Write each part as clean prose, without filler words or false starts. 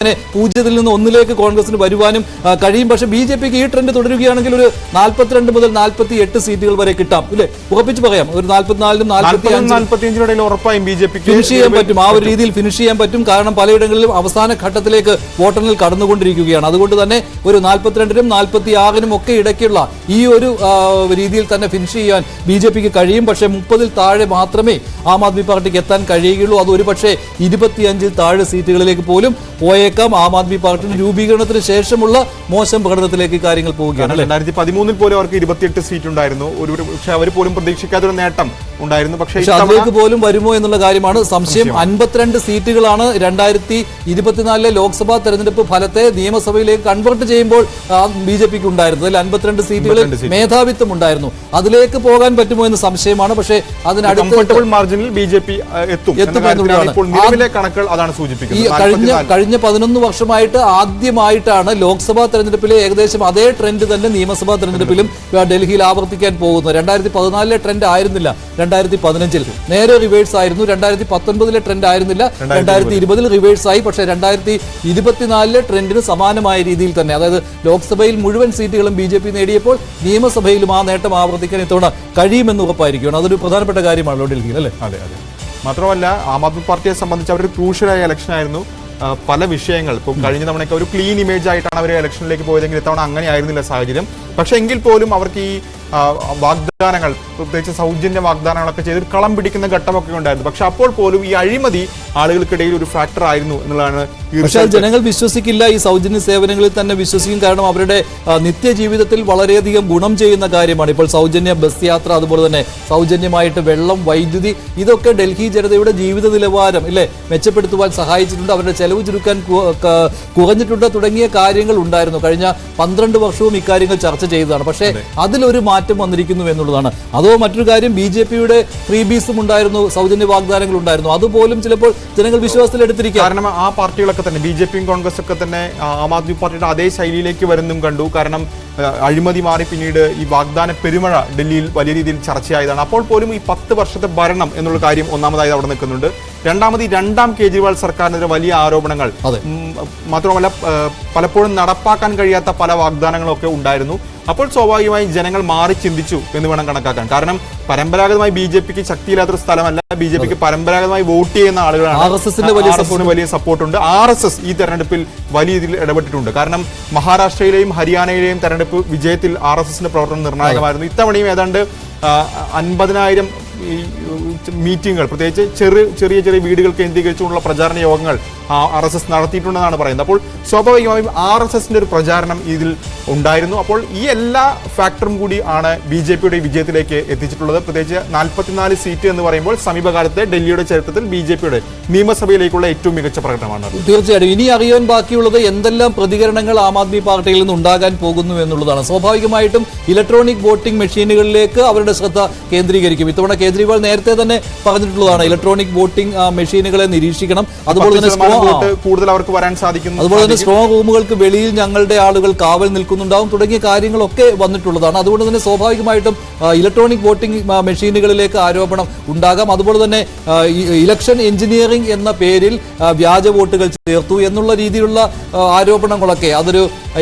പൂജ്യത്തിൽ നിന്ന് ഒന്നിലേക്ക് കോൺഗ്രസിന് വരുവാനും കഴിയും. പക്ഷേ ബി ജെ പിക്ക് ഈ ട്രെൻഡ് തുടരുകയാണെങ്കിൽ ഒരു 42 മുതൽ 48 സീറ്റുകൾ വരെ കിട്ടാം, ഇല്ലേ? ഉറപ്പിച്ച് പറയാം, ഒരു 44-നും 45 ഉറപ്പായും ബി ജെ പിക്ക് ഫിനിഷ് ചെയ്യാൻ പറ്റും. ആ ഒരു രീതിയിൽ ഫിനിഷ് ചെയ്യാൻ പറ്റും. കാരണം പലയിടങ്ങളിലും അവസാന ഘട്ടത്തിലേക്ക് വോട്ടെണ്ണൽ കടന്നുകൊണ്ടിരിക്കുകയാണ്. അതുകൊണ്ട് തന്നെ ഒരു 42-നും 46-നും ഒക്കെ ഇടയ്ക്കുള്ള ഈ ഒരു രീതിയിൽ തന്നെ ഫിനിഷ് ചെയ്യാൻ ബി ജെ പിക്ക് കഴിയും. പക്ഷേ 30-ൽ താഴെ മാത്രമേ ആം ആദ്മി പാർട്ടിക്ക് എത്താൻ കഴിയുകയുള്ളൂ. അത് ഒരു പക്ഷേ 25-ൽ താഴെ സീറ്റുകളിലേക്ക് പോലും പോയേക്കാം. ആം ആദ്മി പാർട്ടിയുടെ രൂപീകരണത്തിന് ശേഷമുള്ള മോശം പ്രകടനത്തിലേക്ക് കാര്യങ്ങൾ പോവുകയാണ്. 2013-ൽ പോലും അവർക്ക് 28 സീറ്റ് ഉണ്ടായിരുന്നു. പക്ഷേ അവർ പോലും പ്രതീക്ഷിക്കാത്തൊരു നേട്ടം ഉണ്ടായിരുന്നു. പക്ഷേ അതിലേക്ക് പോലും വരുമോ എന്നുള്ള കാര്യമാണ് സംശയം. 52 സീറ്റുകളാണ് 2024-ലെ ലോക്സഭാ തെരഞ്ഞെടുപ്പ് ഫലത്തെ നിയമസഭയിലേക്ക് കൺവേർട്ട് ചെയ്യുമ്പോൾ ബി ജെ പിക്ക് ഉണ്ടായിരുന്നത്. അതിൽ 52 സീറ്റുകളിൽ മേധാവിത്വം ഉണ്ടായിരുന്നു. അതിലേക്ക് പോകാൻ പറ്റുമോ എന്ന് സംശയമാണ്. പക്ഷേ അതിനടുത്ത് മാർജിനിൽ ബി ജെ പി എത്തും. കണക്കുകൾ അതാണ് സൂചിപ്പിക്കുന്നത്. കഴിഞ്ഞ 11 വർഷമായിട്ട് ആദ്യമായിട്ടാണ് ലോക്സഭാ തെരഞ്ഞെടുപ്പിലെ ഏകദേശം അതേ ട്രെൻഡ് തന്നെ നിയമസഭാ തെരഞ്ഞെടുപ്പിലും ഡൽഹിയിൽ ആവർത്തിക്കാൻ പോകുന്നത്. 2014-ലെ ട്രെൻഡ് ആയിരുന്നില്ല 2015-ൽ, നേരെ റിവേഴ്സ് ആയിരുന്നു. 2019-ലെ ട്രെൻഡ് ആയിരുന്നില്ല, 2020-ൽ റിവേഴ്സ് ആയി. പക്ഷേ 2024-ലെ ട്രെൻഡിന് സമാനമായ രീതിയിൽ തന്നെ, അതായത് ലോക്സഭയിൽ മുഴുവൻ സീറ്റുകളും ബി ജെ പി നേടിയപ്പോൾ നിയമസഭയിലും ആ നേട്ടം ആവർത്തിക്കാൻ ഇത്തവണ കഴിയുമെന്ന് ഉറപ്പായിരിക്കുകയാണ്. അതൊരു പ്രധാനപ്പെട്ട കാര്യമാണല്ലോ ഡൽഹിയിൽ, അല്ലേ? അതെ. മാത്രമല്ല ആം ആദ്മി പാർട്ടിയെ സംബന്ധിച്ച് അവരൊരു ക്രൂഷ്യലായ ഇലക്ഷൻ ആയിരുന്നു. പല വിഷയങ്ങൾ ഇപ്പം കഴിഞ്ഞ തവണയൊക്കെ ഒരു ക്ലീൻ ഇമേജ് ആയിട്ടാണ് അവർ ഇലക്ഷനിലേക്ക് പോയതെങ്കിൽ ഇത്തവണ അങ്ങനെ ആയിരുന്നില്ല സാഹചര്യം. പക്ഷെ എങ്കിൽ പോലും അവർക്ക് ഈ വാഗ്ദാനങ്ങൾ, പ്രത്യേകിച്ച് സൗജന്യ വാഗ്ദാനങ്ങളൊക്കെ ചെയ്ത് കളം പിടിക്കുന്ന ഘട്ടമൊക്കെ ഉണ്ടായിരുന്നു. പക്ഷെ അപ്പോൾ പോലും ഈ അഴിമതി ആളുകൾക്കിടയിൽ ഒരു ഫാക്ടർ ആയിരുന്നു എന്നുള്ളതാണ്. പക്ഷേ ജനങ്ങൾ വിശ്വസിക്കില്ല, ഈ സൗജന്യ സേവനങ്ങളിൽ തന്നെ വിശ്വസിക്കും. കാരണം അവരുടെ നിത്യജീവിതത്തിൽ വളരെയധികം ഗുണം ചെയ്യുന്ന കാര്യമാണ്. ഇപ്പോൾ സൗജന്യ ബസ് യാത്ര, അതുപോലെ തന്നെ സൗജന്യമായിട്ട് വെള്ളം, വൈദ്യുതി, ഇതൊക്കെ ഡൽഹി ജനതയുടെ ജീവിത നിലവാരം മെച്ചപ്പെടുത്തുവാൻ സഹായിച്ചിട്ടുണ്ട്. അവരുടെ ചെലവ് ചുരുക്കാൻ കുറഞ്ഞിട്ടുണ്ട് തുടങ്ങിയ കാര്യങ്ങൾ ഉണ്ടായിരുന്നു. കഴിഞ്ഞ 12 വർഷവും ഇക്കാര്യങ്ങൾ ചർച്ച ചെയ്തതാണ്. പക്ഷേ അതിലൊരു മാറ്റം വന്നിരിക്കുന്നു എന്നുള്ളതാണ്. അതോ മറ്റൊരു കാര്യം, ബി ജെ പിയുടെ ഫ്രീബീസും ഉണ്ടായിരുന്നു, സൗജന്യ വാഗ്ദാനങ്ങൾ ഉണ്ടായിരുന്നു. അതുപോലും ചിലപ്പോൾ ജനങ്ങൾ വിശ്വാസത്തിലെടുത്തിരിക്കുക. കാരണം ആ പാർട്ടികളൊക്കെ തന്നെ, ബി ജെ പിയും കോൺഗ്രസ് ഒക്കെ തന്നെ ആം ആദ്മി പാർട്ടിയുടെ അതേ ശൈലിയിലേക്ക് വരുന്നതും കണ്ടു. കാരണം അഴിമതി മാറി പിന്നീട് ഈ വാഗ്ദാന പെരുമഴ ഡൽഹിയിൽ വലിയ രീതിയിൽ ചർച്ചയായതാണ്. അപ്പോൾ പോലും ഈ 10 വർഷത്തെ ഭരണം എന്നുള്ള കാര്യം ഒന്നാമതായി അവിടെ നിൽക്കുന്നുണ്ട്. രണ്ടാമത് ഈ രണ്ടാം കേജ്രിവാൾ സർക്കാരിനെതിരെ വലിയ ആരോപണങ്ങൾ, മാത്രമല്ല പലപ്പോഴും നടപ്പാക്കാൻ കഴിയാത്ത പല വാഗ്ദാനങ്ങളൊക്കെ ഉണ്ടായിരുന്നു. അപ്പോൾ സ്വാഭാവികമായും ജനങ്ങൾ മാറി ചിന്തിച്ചു എന്ന് വേണം കണക്കാക്കാൻ. കാരണം പരമ്പരാഗതമായി ബി ജെ പിക്ക് ശക്തിയില്ലാത്തൊരു സ്ഥലമല്ല. ബി ജെ പിക്ക് പരമ്പരാഗതമായി വോട്ട് ചെയ്യുന്ന ആളുകളാണ്. RSSന് വലിയ സപ്പോർട്ടുണ്ട്. RSS ഈ തെരഞ്ഞെടുപ്പിൽ വലിയ രീതിയിൽ ഇടപെട്ടിട്ടുണ്ട്. കാരണം മഹാരാഷ്ട്രയിലെയും ഹരിയാനയിലെയും തെരഞ്ഞെടുപ്പ് വിജയത്തിൽ RSSന്റെ പ്രവർത്തനം നിർണായകമായിരുന്നു. ഇത്തവണയും ഏതാണ്ട് 50,000 മീറ്റിങ്ങുകൾ, പ്രത്യേകിച്ച് ചെറിയ വീടുകൾ കേന്ദ്രീകരിച്ചുകൊണ്ടുള്ള പ്രചാരണ യോഗങ്ങൾ RSS നടത്തിയിട്ടുണ്ടെന്നാണ് പറയുന്നത്. അപ്പോൾ സ്വാഭാവികമായും RSSന്റെ ഒരു പ്രചാരണം ഇതിൽ ഉണ്ടായിരുന്നു. അപ്പോൾ ഈ എല്ലാ ഫാക്ടറും കൂടി ആണ് ബി ജെ പിയുടെ വിജയത്തിലേക്ക് എത്തിച്ചിട്ടുള്ളത്. പ്രത്യേകിച്ച് 44 സീറ്റ് എന്ന് പറയുമ്പോൾ സമീപകാലത്തെ ഡൽഹിയുടെ ചരിത്രത്തിൽ ബി ജെ പിയുടെ നിയമസഭയിലേക്കുള്ള ഏറ്റവും മികച്ച പ്രകടനമാണ്. തീർച്ചയായിട്ടും ഇനി അറിയാൻ ബാക്കിയുള്ളത് എന്തെല്ലാം പ്രതികരണങ്ങൾ ആം ആദ്മി പാർട്ടിയിൽ നിന്ന് ഉണ്ടാകാൻ പോകുന്നു എന്നുള്ളതാണ്. സ്വാഭാവികമായിട്ടും ഇലക്ട്രോണിക് വോട്ടിംഗ് മെഷീനുകളിലേക്ക് അവരുടെ ശ്രദ്ധ കേന്ദ്രീകരിക്കും. ഇത്തവണ കേജ്രിവാൾ നേരത്തെ തന്നെ പറഞ്ഞിട്ടുള്ളതാണ്, ഇലക്ട്രോണിക് വോട്ടിംഗ് മെഷീനുകളെ നിരീക്ഷിക്കണം. അതുപോലെ തന്നെ കൂടുതൽ അവർക്ക് വരാൻ സാധിക്കും. അതുപോലെ തന്നെ സ്ട്രോങ് റൂമുകൾക്ക് വെളിയിൽ ഞങ്ങളുടെ ആളുകൾ കാവൽ നിൽക്കുന്നുണ്ടാവും തുടങ്ങിയ കാര്യങ്ങളൊക്കെ വന്നിട്ടുള്ളതാണ്. അതുകൊണ്ട് തന്നെ സ്വാഭാവികമായിട്ടും ഇലക്ട്രോണിക് വോട്ടിംഗ് മെഷീനുകളിലേക്ക് ആരോപണം ഉണ്ടാകാം. അതുപോലെ തന്നെ ഇലക്ഷൻ എഞ്ചിനീയറിംഗ് എന്ന പേരിൽ വ്യാജ വോട്ടുകൾ ചേർത്തു എന്നുള്ള രീതിയിലുള്ള ആരോപണങ്ങളൊക്കെ, അതൊരു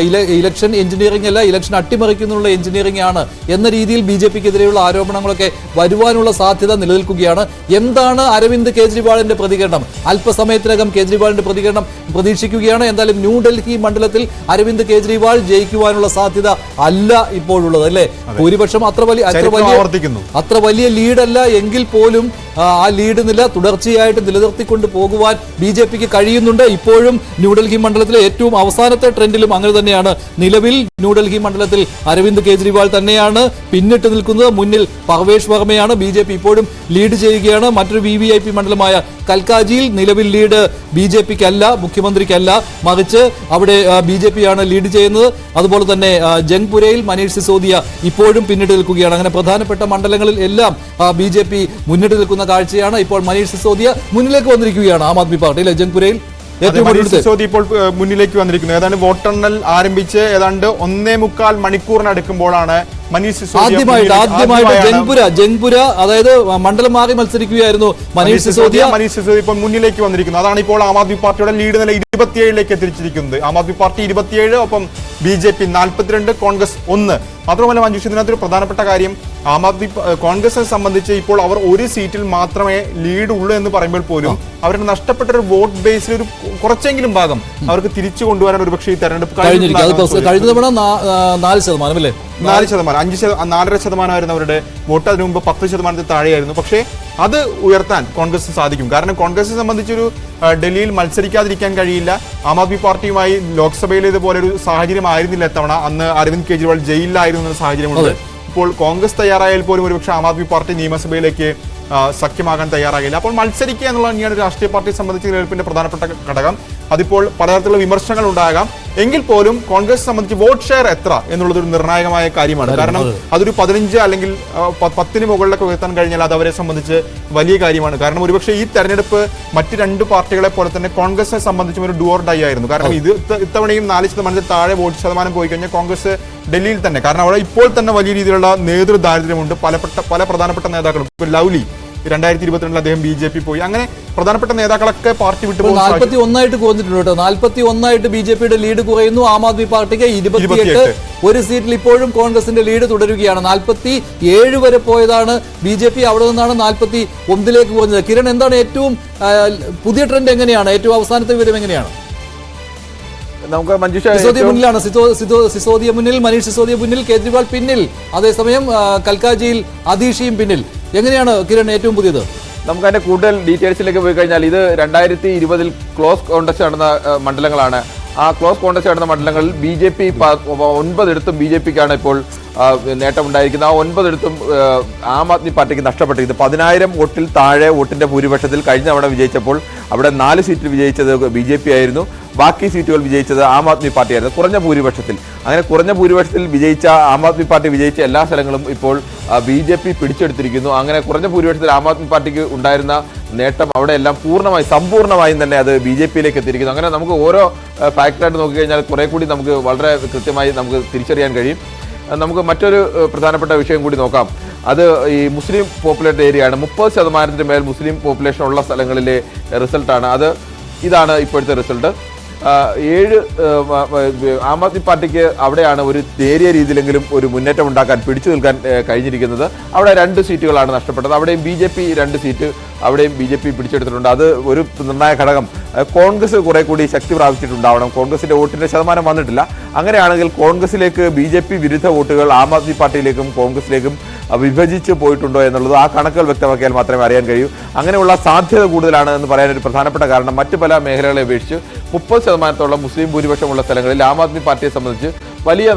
ഇലക്ഷൻ എഞ്ചിനീയറിംഗ് അല്ല, ഇലക്ഷൻ അട്ടിമറിക്കുന്നുള്ള എഞ്ചിനീയറിംഗ് ആണ് എന്ന രീതിയിൽ ബി ജെ പിക്കെതിരെയുള്ള ആരോപണങ്ങളൊക്കെ വരുവാനുള്ള സാധ്യത നിലനിൽക്കുകയാണ്. എന്താണ് അരവിന്ദ് കേജ്രിവാളിന്റെ പ്രതികരണം? അല്പസമയത്തിനകം കേജ്രിവാളിന്റെ പ്രതികരണം പ്രതീക്ഷിക്കുകയാണ്. എന്തായാലും ന്യൂഡൽഹി മണ്ഡലത്തിൽ അരവിന്ദ് കേജ്രിവാൾ ജയിക്കുവാനുള്ള സാധ്യത അല്ല ഇപ്പോഴുള്ളത്, അല്ലേ? ഭൂരിപക്ഷം അത്ര വലിയ ലീഡല്ല എങ്കിൽ പോലും ആ ലീഡ് നില തുടർച്ചയായിട്ട് നിലനിർത്തിക്കൊണ്ട് പോകുവാൻ ബി ജെ പിക്ക് കഴിയുന്നുണ്ട്. ഇപ്പോഴും ന്യൂഡൽഹി മണ്ഡലത്തിലെ ഏറ്റവും അവസാനത്തെ ട്രെൻഡിലും അങ്ങനെ തന്നെയാണ്. നിലവിൽ ന്യൂഡൽഹി മണ്ഡലത്തിൽ അരവിന്ദ് കേജ്രിവാൾ തന്നെയാണ് പിന്നിട്ട് നിൽക്കുന്നത്. മുന്നിൽ പർവേഷ് വർമ്മയാണ്. ബി ജെ പി ഇപ്പോഴും ലീഡ് ചെയ്യുകയാണ്. മറ്റൊരു VVIP മണ്ഡലമായ കൽക്കാജിയിൽ നിലവിൽ ലീഡ് ബി ജെ പിക്കല്ല, മുഖ്യമന്ത്രിക്കല്ല, മറിച്ച് അവിടെ ബി ജെ പി ആണ് ലീഡ് ചെയ്യുന്നത്. അതുപോലെ തന്നെ ജംഗ്പുരയിൽ മനീഷ് സിസോദിയ ഇപ്പോഴും പിന്നിട്ട് നിൽക്കുകയാണ്. അങ്ങനെ പ്രധാനപ്പെട്ട മണ്ഡലങ്ങളിൽ എല്ലാം ബി ജെ പി മുന്നിട്ട് നിൽക്കുന്ന കാഴ്ചയാണ്. ഇപ്പോൾ മനീഷ് സിസോദിയ മുന്നിലേക്ക് വന്നിരിക്കുകയാണ് ആം ആദ്മി പാർട്ടി, അല്ലെ? ജംഗ്പുരയിൽ ഇപ്പോൾ മുന്നിലേക്ക് വന്നിരിക്കുന്നത്. ഏതാണ്ട് വോട്ടെണ്ണൽ ആരംഭിച്ച് ഏതാണ്ട് 1.25 മണിക്കൂറിനടുക്കുമ്പോഴാണ് മനീഷ് സിസോദിയ ആദ്യമായിട്ട് ജംഗ്പുര അതായത് മണ്ഡലം മാറി മത്സരിക്കുകയായിരുന്നു മനീഷ് സിസോദിയ ഇപ്പോൾ മുന്നിലേക്ക് വന്നിരിക്കുന്നത്. അതാണ് ഇപ്പോൾ ആം ആദ്മി പാർട്ടിയുടെ ലീഡ് നില 27ലേക്ക് എത്തിച്ചിരിക്കുന്നത്. ആം ആദ്മി പാർട്ടി 27, ഒപ്പം BJP 42, കോൺഗ്രസ് 1. മാത്രമല്ല മഞ്ജുഷ, ഇതിനകത്തൊരു പ്രധാനപ്പെട്ട കാര്യം, ആം ആദ്മി കോൺഗ്രസിനെ സംബന്ധിച്ച് ഇപ്പോൾ അവർ ഒരു സീറ്റിൽ മാത്രമേ ലീഡ് ഉള്ളൂ എന്ന് പറയുമ്പോൾ പോലും അവരുടെ നഷ്ടപ്പെട്ട ഒരു വോട്ട് ബേസിൽ ഒരു കുറച്ചെങ്കിലും ഭാഗം അവർക്ക് തിരിച്ചു കൊണ്ടുവരാൻ ഒരുപക്ഷേ ഈ തെരഞ്ഞെടുപ്പ് കഴിഞ്ഞ തവണ 4% അല്ലേ, 4%, 4.5% അവരുടെ വോട്ട്. അതിനു മുമ്പ് 10% താഴെയായിരുന്നു. പക്ഷേ അത് ഉയർത്താൻ കോൺഗ്രസിന് സാധിക്കും. കാരണം കോൺഗ്രസിനെ സംബന്ധിച്ചൊരു ഡൽഹിയിൽ മത്സരിക്കാതിരിക്കാൻ കഴിയില്ല. ആം ആദ്മി പാർട്ടിയുമായി ലോക്സഭയിൽ ഇതുപോലെ ഒരു സാഹചര്യം ആയിരുന്നില്ല ഇത്തവണ. അന്ന് അരവിന്ദ് കെജ്രിവാൾ ജയിലിലായിരുന്നു എന്ന സാഹചര്യമുണ്ട്. ഇപ്പോൾ കോൺഗ്രസ് തയ്യാറായാൽ പോലും ഒരുപക്ഷെ ആം ആദ്മി പാർട്ടി നിയമസഭയിലേക്ക് സഖ്യമാകാൻ തയ്യാറാകില്ല. അപ്പോൾ മത്സരിക്കുക എന്നുള്ളത് തന്നെയാണ് ഒരു രാഷ്ട്രീയ പാർട്ടിയെ സംബന്ധിച്ച് തെരഞ്ഞെടുപ്പിന്റെ പ്രധാനപ്പെട്ട ഘടകം. അതിപ്പോൾ പലതരത്തിലുള്ള വിമർശനങ്ങൾ ഉണ്ടാകാം. എങ്കിൽ പോലും കോൺഗ്രസ് സംബന്ധിച്ച് വോട്ട് ഷെയർ എത്ര എന്നുള്ളത് ഒരു നിർണായകമായ കാര്യമാണ്. കാരണം അതൊരു 15 അല്ലെങ്കിൽ 10 മുകളിലൊക്കെ ഉയർത്താൻ കഴിഞ്ഞാൽ അത് അവരെ സംബന്ധിച്ച് വലിയ കാര്യമാണ്. കാരണം ഒരുപക്ഷെ ഈ തെരഞ്ഞെടുപ്പ് മറ്റ് 2 പാർട്ടികളെ പോലെ തന്നെ കോൺഗ്രസിനെ സംബന്ധിച്ചും ഒരു ഡു ഓർ ഡൈ ആയിരുന്നു. കാരണം ഇത്തവണയും 4% താഴെ വോട്ട് ശതമാനം പോയി കഴിഞ്ഞാൽ കോൺഗ്രസ് ഡൽഹിയിൽ തന്നെ, കാരണം അവിടെ ഇപ്പോൾ തന്നെ വലിയ രീതിയിലുള്ള നേതൃ ദാരിദ്ര്യമുണ്ട്. പല പ്രധാനപ്പെട്ട നേതാക്കളും, ഇപ്പോൾ ലൗലി 2022 അദ്ദേഹം BJP പോയി. അങ്ങനെ പ്രധാനപ്പെട്ട നേതാക്കളൊക്കെ പാർട്ടി വിട്ടു 41 കുറഞ്ഞിട്ടുണ്ട് കേട്ടോ. 41 BJPയുടെ ലീഡ് കുറയുന്നു. ആം ആദ്മി പാർട്ടിക്ക് 28. ഒരു സീറ്റിൽ ഇപ്പോഴും കോൺഗ്രസിന്റെ ലീഡ് തുടരുകയാണ്. 47 വരെ പോയതാണ് BJP. അവിടെ നിന്നാണ് 41ലേക്ക് കുറഞ്ഞത്. കിരൺ, എന്താണ് ഏറ്റവും പുതിയ ട്രെൻഡ്? എങ്ങനെയാണ് ഏറ്റവും അവസാനത്തെ വിവരം? എങ്ങനെയാണ്? നമുക്ക് മഞ്ജുഷ സിസോദിയ മുന്നിലാണ്. സിസോദിയ മുന്നിൽ, മനീഷ് സിസോദിയ മുന്നിൽ, കേജ്രിവാൾ പിന്നിൽ. അതേസമയം കൽക്കാജിയിൽ അദീഷിയും പിന്നിൽ. എങ്ങനെയാണ് കിരൺ ഏറ്റവും പുതിയത്? നമുക്ക് അതിന്റെ കൂടുതൽ ഡീറ്റെയിൽസിലേക്ക് പോയി കഴിഞ്ഞാൽ ഇത് 2020 ക്ലോസ് കോൺടെസ്റ്റ് നടന്ന മണ്ഡലങ്ങളാണ്. ആ ക്ലോസ് കോൺടെസ്റ്റ് നടന്ന മണ്ഡലങ്ങളിൽ BJP 9 BJPക്കാണ് ഇപ്പോൾ നേട്ടമുണ്ടായിരിക്കുന്നത്. ആ 9 ആം ആദ്മി പാർട്ടിക്ക് നഷ്ടപ്പെട്ടിരിക്കുന്നത്. 10,000 വോട്ടിൽ താഴെ വോട്ടിന്റെ ഭൂരിപക്ഷത്തിൽ കഴിഞ്ഞ തവണ വിജയിച്ചപ്പോൾ അവിടെ 4 സീറ്റിൽ വിജയിച്ചത് BJP ആയിരുന്നു. ബാക്കി സീറ്റുകൾ വിജയിച്ചത് ആം ആദ്മി പാർട്ടിയായിരുന്നു, കുറഞ്ഞ ഭൂരിപക്ഷത്തിൽ. അങ്ങനെ കുറഞ്ഞ ഭൂരിപക്ഷത്തിൽ വിജയിച്ച ആം ആദ്മി പാർട്ടി വിജയിച്ച എല്ലാ സ്ഥലങ്ങളും ഇപ്പോൾ BJP പിടിച്ചെടുത്തിരിക്കുന്നു. അങ്ങനെ കുറഞ്ഞ ഭൂരിപക്ഷത്തിൽ ആം ആദ്മി പാർട്ടിക്ക് ഉണ്ടായിരുന്ന നേട്ടം അവിടെയെല്ലാം സമ്പൂർണ്ണമായും തന്നെ അത് BJPയിലേക്ക് എത്തിയിരിക്കുന്നു. അങ്ങനെ നമുക്ക് ഓരോ ഫാക്ടറായിട്ട് നോക്കിക്കഴിഞ്ഞാൽ കുറെ കൂടി നമുക്ക് വളരെ കൃത്യമായി നമുക്ക് തിരിച്ചറിയാൻ കഴിയും. നമുക്ക് മറ്റൊരു പ്രധാനപ്പെട്ട വിഷയം കൂടി നോക്കാം. അത് ഈ മുസ്ലിം പോപ്പുലേറ്റഡ് ഏരിയയാണ്. 30% മേൽ മുസ്ലിം പോപ്പുലേഷൻ ഉള്ള സ്ഥലങ്ങളിലെ റിസൾട്ടാണ്. ഇതാണ് ഇപ്പോഴത്തെ റിസൾട്ട്. 7 ആം ആദ്മി പാർട്ടിക്ക് അവിടെയാണ് ഒരു നേരിയ രീതിയിലെങ്കിലും ഒരു മുന്നേറ്റം ഉണ്ടാക്കാൻ, പിടിച്ചു നിൽക്കാൻ കഴിഞ്ഞിരിക്കുന്നത്. അവിടെ 2 സീറ്റുകളാണ് നഷ്ടപ്പെട്ടത്. അവിടെയും BJP 2 സീറ്റ് അവിടെയും BJP പിടിച്ചെടുത്തിട്ടുണ്ട്. അത് ഒരു നിർണായക ഘടകം. കോൺഗ്രസ് കുറെ കൂടി ശക്തി പ്രാപിച്ചിട്ടുണ്ടാവണം. കോൺഗ്രസിന്റെ വോട്ടിന്റെ ശതമാനം വന്നിട്ടില്ല. അങ്ങനെയാണെങ്കിൽ കോൺഗ്രസിലേക്ക് BJP വിരുദ്ധ വോട്ടുകൾ ആം ആദ്മി പാർട്ടിയിലേക്കും കോൺഗ്രസിലേക്കും വിഭജിച്ച് പോയിട്ടുണ്ടോ എന്നുള്ളത് ആ കണക്കുകൾ വ്യക്തമാക്കിയാൽ മാത്രമേ അറിയാൻ കഴിയൂ. അങ്ങനെയുള്ള സാധ്യത കൂടുതലാണ് എന്ന് പറയാൻ ഒരു പ്രധാനപ്പെട്ട കാരണം, മറ്റു പല മേഖലകളെ അപേക്ഷിച്ച് 30% മുസ്ലിം ഭൂരിപക്ഷമുള്ള സ്ഥലങ്ങളിൽ ആം ആദ്മി പാർട്ടിയെ സംബന്ധിച്ച് വലിയ